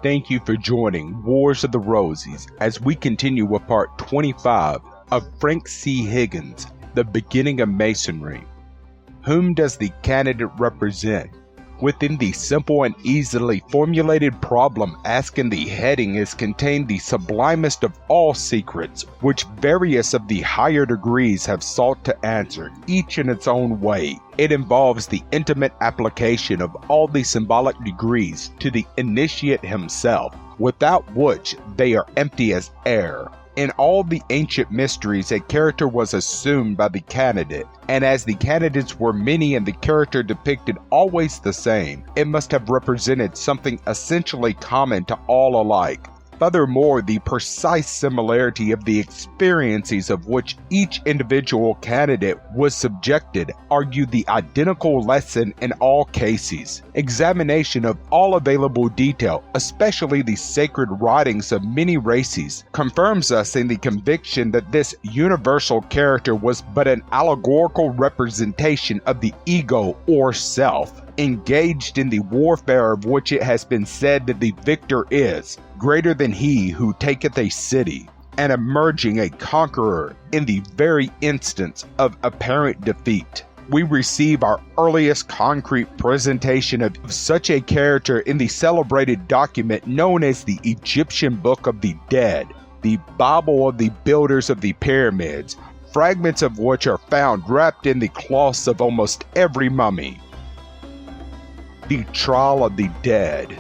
Thank you for joining Wars of the Rosies as we continue with part 25 of Frank C. Higgins, The Beginning of Masonry. Whom does the candidate represent? Within the simple and easily formulated problem asked in the heading is contained the sublimest of all secrets, which various of the higher degrees have sought to answer, each in its own way. It involves the intimate application of all the symbolic degrees to the initiate himself, without which they are empty as air. In all the ancient mysteries, a character was assumed by the candidate, and as the candidates were many and the character depicted always the same, it must have represented something essentially common to all alike. Furthermore, the precise similarity of the experiences of which each individual candidate was subjected argued the identical lesson in all cases. Examination of all available detail, especially the sacred writings of many races, confirms us in the conviction that this universal character was but an allegorical representation of the ego or self, engaged in the warfare of which it has been said that the victor is greater than he who taketh a city, and emerging a conqueror in the very instance of apparent defeat. We receive our earliest concrete presentation of such a character in the celebrated document known as the Egyptian Book of the Dead, the Bible of the builders of the pyramids, fragments of which are found wrapped in the cloths of almost every mummy. The Trial of the Dead.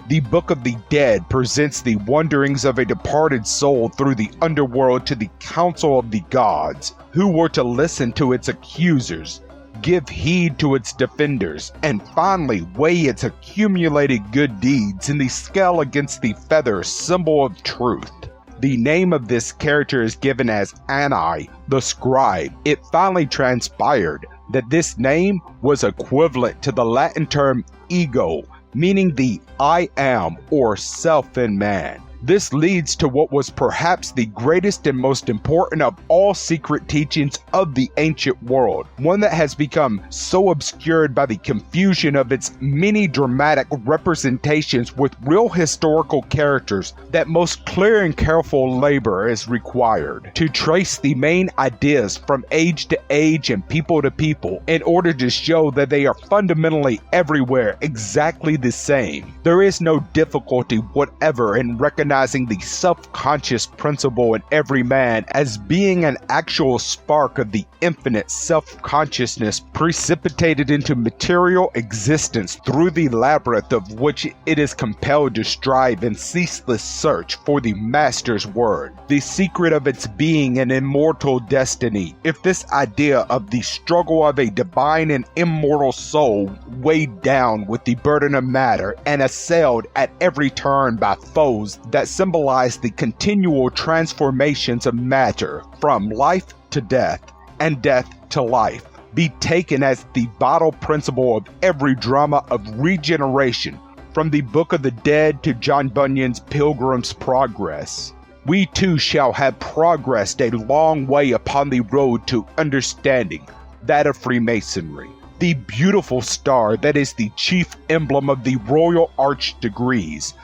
The Book of the Dead presents the wanderings of a departed soul through the underworld to the council of the gods, who were to listen to its accusers, give heed to its defenders, and finally weigh its accumulated good deeds in the scale against the feather symbol of truth. The name of this character is given as Ani, the scribe. It finally transpired that this name was equivalent to the Latin term ego, meaning the I am or self in man. This leads to what was perhaps the greatest and most important of all secret teachings of the ancient world, one that has become so obscured by the confusion of its many dramatic representations with real historical characters that most clear and careful labor is required to trace the main ideas from age to age and people to people in order to show that they are fundamentally everywhere exactly the same. There is no difficulty whatever in recognizing the self-conscious principle in every man as being an actual spark of the infinite self-consciousness precipitated into material existence through the labyrinth of which it is compelled to strive in ceaseless search for the Master's word, the secret of its being and immortal destiny. If this idea of the struggle of a divine and immortal soul weighed down with the burden of matter and assailed at every turn by foes that symbolize the continual transformations of matter from life to death and death to life, be taken as the vital principle of every drama of regeneration, from the Book of the Dead to John Bunyan's Pilgrim's Progress. We too shall have progressed a long way upon the road to understanding, that of Freemasonry, the beautiful star that is the chief emblem of the Royal Arch degrees.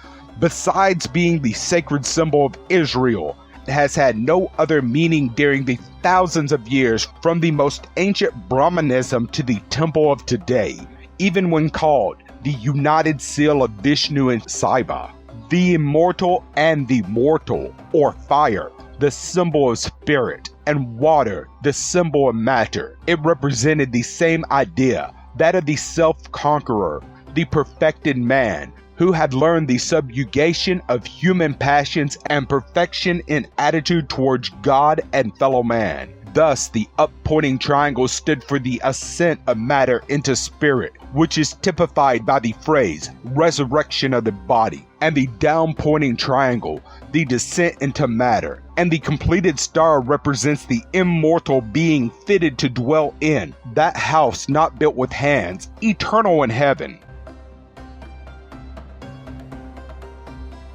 Besides being the sacred symbol of Israel, has had no other meaning during the thousands of years from the most ancient Brahmanism to the temple of today, even when called the United Seal of Vishnu and Shiva, the immortal and the mortal, or fire, the symbol of spirit, and water, the symbol of matter. It represented the same idea, that of the self-conqueror, the perfected man, who had learned the subjugation of human passions and perfection in attitude towards God and fellow man. Thus, the up-pointing triangle stood for the ascent of matter into spirit, which is typified by the phrase, resurrection of the body, and the down-pointing triangle, the descent into matter, and the completed star represents the immortal being fitted to dwell in, that house not built with hands, eternal in heaven.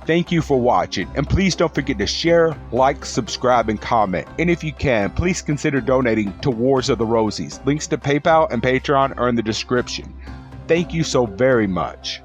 Thank you for watching, and please don't forget to share, like, subscribe, and comment. And if you can, please consider donating to Wars of the Rosies. Links to PayPal and Patreon are in the description. Thank you so very much.